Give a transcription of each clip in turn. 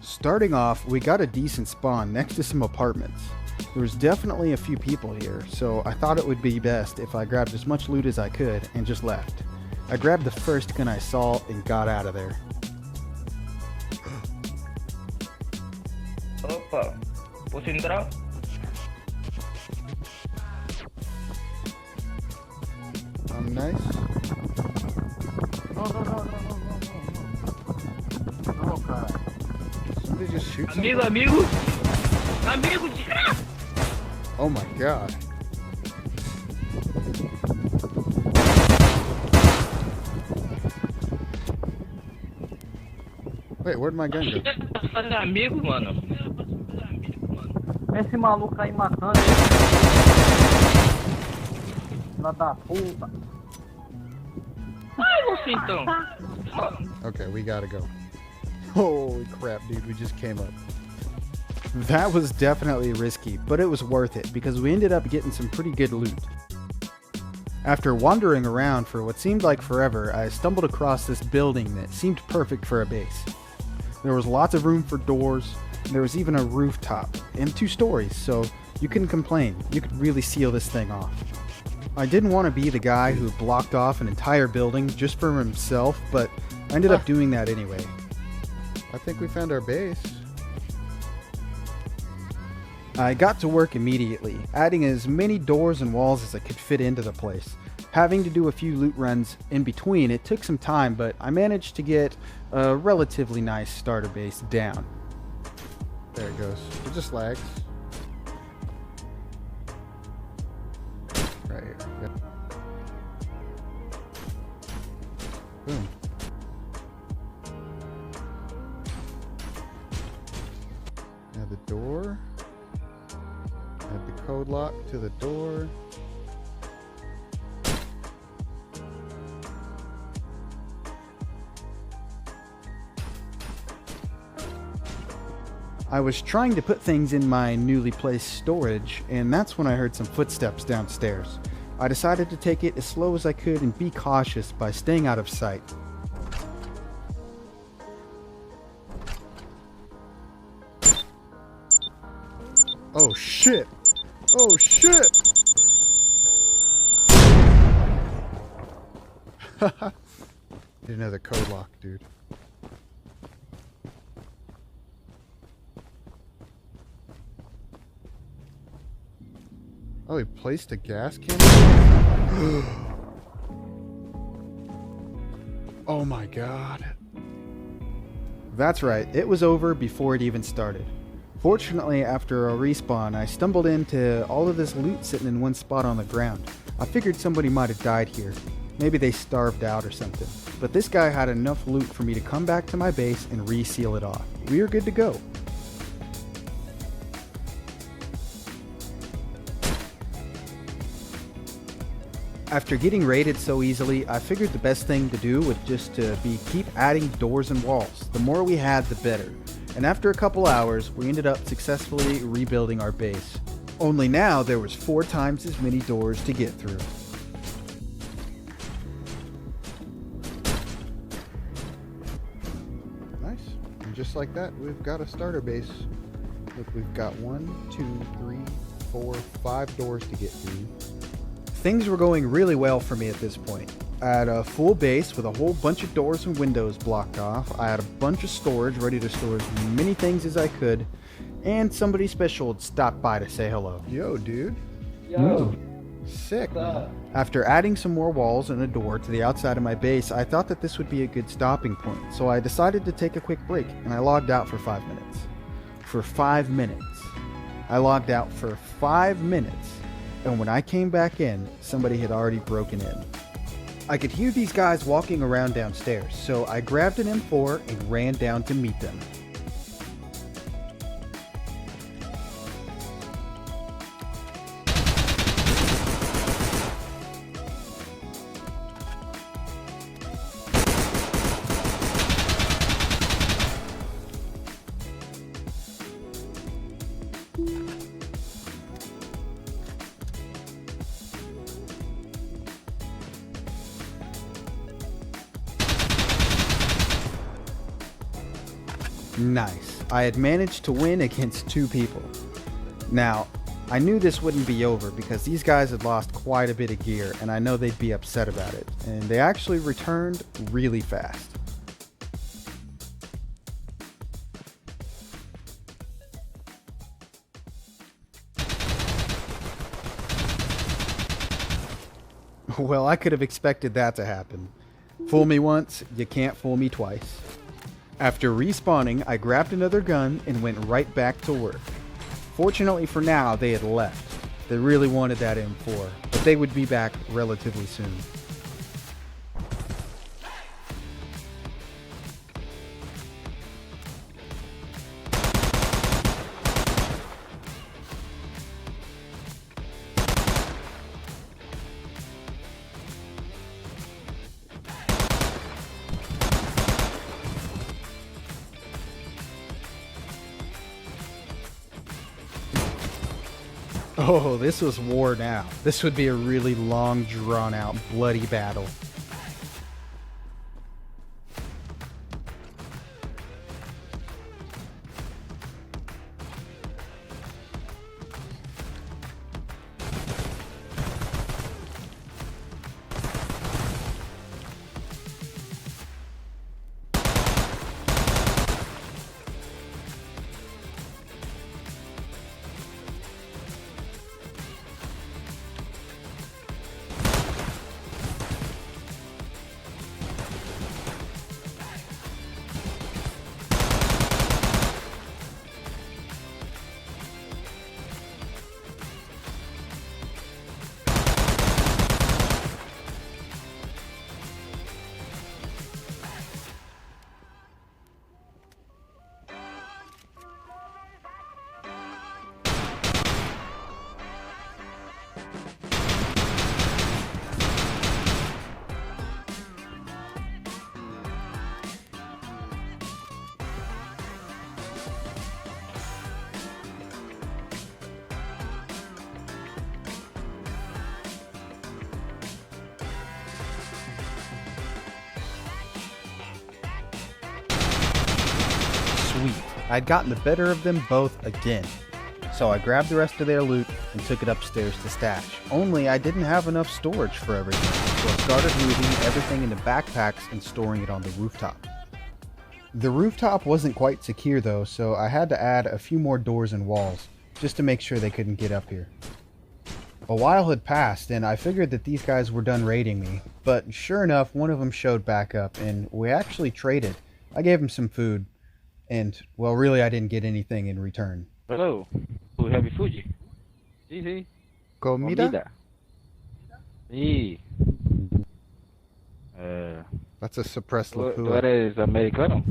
Starting off, we got a decent spawn next to some apartments. There was definitely a few people here, so I thought it would be best if I grabbed as much loot as I could and just left. I grabbed the first gun I saw and got out of there. Opa, posso entrar? I'm nice. No, cara. Somebody just shoot Amigo, somebody? amigo, desgraça! Oh my god. Wait, where'd my gun go? Fazer amigo, mano. Esse maluco aí matando ele. Filha da puta. Ai, você então. Okay, we gotta go. Holy crap, dude, we just came up. That was definitely risky, but it was worth it because we ended up getting some pretty good loot. After wandering around for what seemed like forever, I stumbled across this building that seemed perfect for a base. There was lots of room for doors, and there was even a rooftop, and 2 stories, so you couldn't complain. You could really seal this thing off. I didn't want to be the guy who blocked off an entire building just for himself, but I ended up doing that anyway. I think we found our base. I got to work immediately, adding as many doors and walls as I could fit into the place. Having to do a few loot runs in between, it took some time, but I managed to get a relatively nice starter base down. There it goes. It just lags. Right here. Yep. Boom. Add the door. Add the code lock to the door. I was trying to put things in my newly placed storage, and that's when I heard some footsteps downstairs. I decided to take it as slow as I could and be cautious by staying out of sight. Oh shit! Oh shit! Need another code lock, dude. Oh, he placed a gas can? Oh my god. That's right, it was over before it even started. Fortunately, after a respawn, I stumbled into all of this loot sitting in one spot on the ground. I figured somebody might have died here. Maybe they starved out or something. But this guy had enough loot for me to come back to my base and reseal it off. We are good to go. After getting raided so easily, I figured the best thing to do would just to be keep adding doors and walls. The more we had, the better. And after a couple hours, we ended up successfully rebuilding our base. Only now there was 4 times as many doors to get through. Nice. And just like that, we've got a starter base. Look, we've got 1, 2, 3, 4, 5 doors to get through. Things were going really well for me at this point. I had a full base with a whole bunch of doors and windows blocked off. I had a bunch of storage ready to store as many things as I could. And somebody special had stopped by to say hello. Yo, dude. Yo. Sick, man. After adding some more walls and a door to the outside of my base, I thought that this would be a good stopping point, so I decided to take a quick break, and I logged out for 5 minutes. For 5 minutes. I logged out for 5 minutes, and when I came back in, somebody had already broken in. I could hear these guys walking around downstairs, so I grabbed an M4 and ran down to meet them. Nice. I had managed to win against 2 people. Now, I knew this wouldn't be over because these guys had lost quite a bit of gear and I know they'd be upset about it. And they actually returned really fast. Well, I could have expected that to happen. Fool me once, you can't fool me twice. After respawning, I grabbed another gun and went right back to work. Fortunately for now, they had left. They really wanted that M4, but they would be back relatively soon. Oh, this was war now. This would be a really long, drawn-out, bloody battle. Sweet. I'd gotten the better of them both again. So I grabbed the rest of their loot and took it upstairs to stash. Only I didn't have enough storage for everything, so I started moving everything into backpacks and storing it on the rooftop. The rooftop wasn't quite secure though, so I had to add a few more doors and walls, just to make sure they couldn't get up here. A while had passed and I figured that these guys were done raiding me, but sure enough one of them showed back up and we actually traded. I gave him some food, and well really I didn't get anything in return. Hello, do you have food? Sí. Comida? Sí. That's a suppressed ¿Tú lapua. eres americano?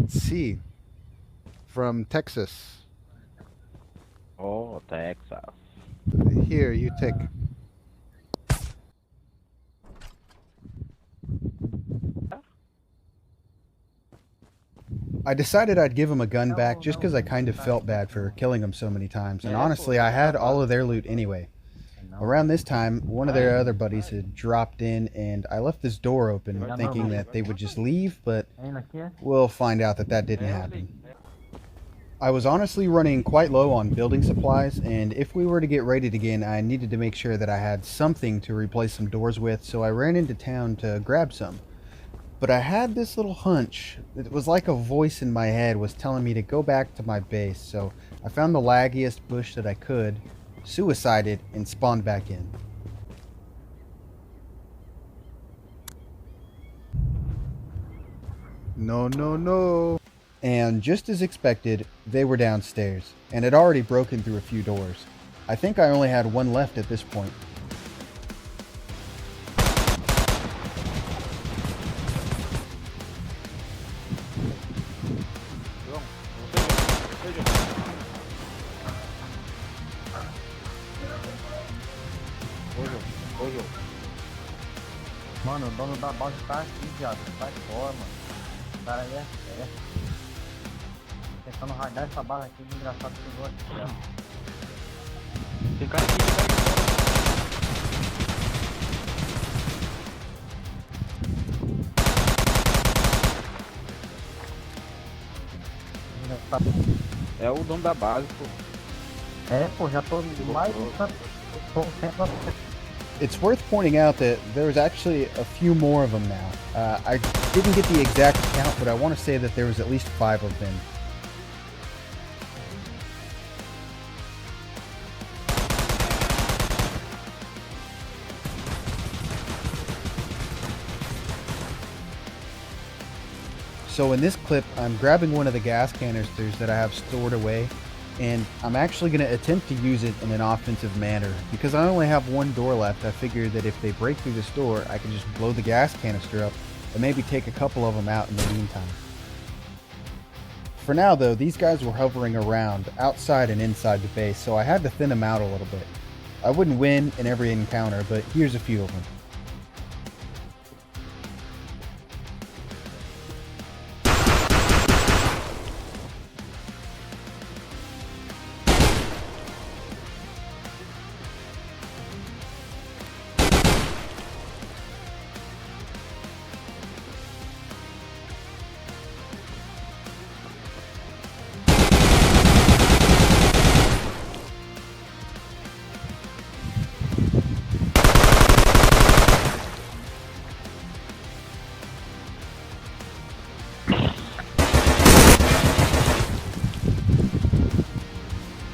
Sí. From Texas. Oh, Texas. Here, you take. I decided I'd give him a gun back just because I kind of felt bad for killing him so many times, and honestly I had all of their loot anyway. Around this time, one of their other buddies had dropped in and I left this door open thinking that they would just leave, but we'll find out that that didn't happen. I was honestly running quite low on building supplies, and if we were to get raided again I needed to make sure that I had something to replace some doors with, so I ran into town to grab some. But I had this little hunch. It was like a voice in my head was telling me to go back to my base, so I found the laggiest bush that I could, suicided, and spawned back in. No, no, no. And just as expected, they were downstairs and had already broken through a few doors. I think I only had one left at this point. João, você, João. Ô, João. Mano, o dono da base tá aqui, viado. Sai fora, mano. O cara aí é certo. Tentando raidar essa base aqui, de engraçado que chegou aqui, viado. Tem cara aqui, tem cara aqui fora. É o dono da base, pô. É, pô, já tô mais do It's worth pointing out that there's actually a few more of them now. I didn't get the exact count, but I want to say that there was at least 5 of them. So in this clip, I'm grabbing one of the gas canisters that I have stored away, and I'm actually going to attempt to use it in an offensive manner. Because I only have one door left, I figure that if they break through this door, I can just blow the gas canister up and maybe take a couple of them out in the meantime. For now though, these guys were hovering around outside and inside the base, so I had to thin them out a little bit. I wouldn't win in every encounter, but here's a few of them.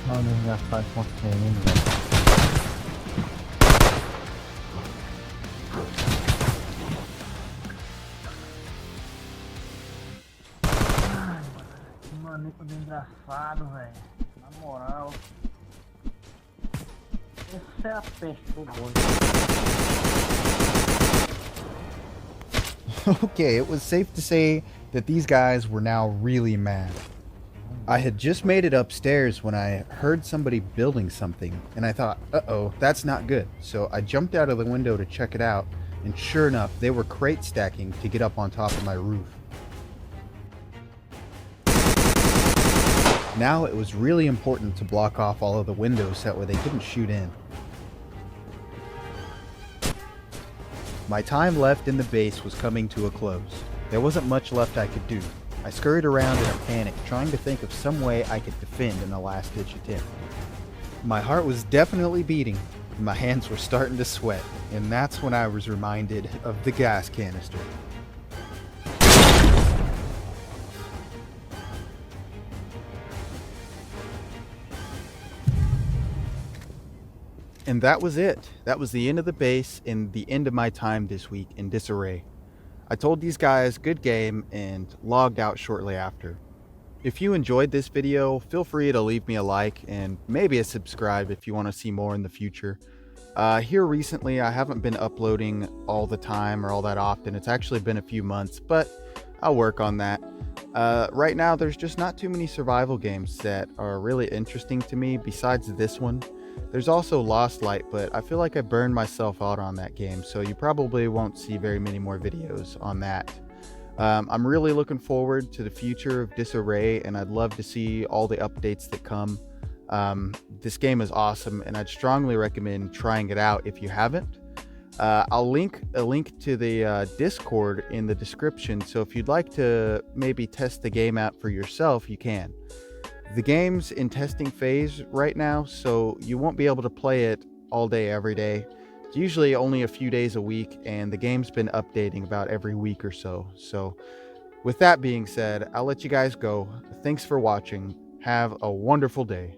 Mano, engraçado com velho. Ai, que maneco de engraçado, velho. Na moral. Essa é a peste do boi. Okay, it was safe to say that these guys were now really mad. I had just made it upstairs when I heard somebody building something, and I thought, uh-oh, that's not good. So I jumped out of the window to check it out, and sure enough, they were crate stacking to get up on top of my roof. Now it was really important to block off all of the windows that way they couldn't shoot in. My time left in the base was coming to a close. There wasn't much left I could do. I scurried around in a panic, trying to think of some way I could defend in a last-ditch attempt. My heart was definitely beating, and my hands were starting to sweat, and that's when I was reminded of the gas canister. And that was it. That was the end of the base and the end of my time this week in Disarray. I told these guys good game and logged out shortly after. If you enjoyed this video, feel free to leave me a like and maybe a subscribe if you want to see more in the future. Here recently, I haven't been uploading all the time or all that often. It's actually been a few months, but I'll work on that. Right now, there's just not too many survival games that are really interesting to me besides this one. There's also Lost Light, but I feel like I burned myself out on that game, so you probably won't see very many more videos on that. I'm really looking forward to the future of Disarray, and I'd love to see all the updates that come. This game is awesome, and I'd strongly recommend trying it out if you haven't. I'll link a link to the Discord in the description, so if you'd like to maybe test the game out for yourself, you can. The game's in testing phase right now, so you won't be able to play it all day, every day. It's usually only a few days a week, and the game's been updating about every week or so. So, with that being said, I'll let you guys go. Thanks for watching. Have a wonderful day.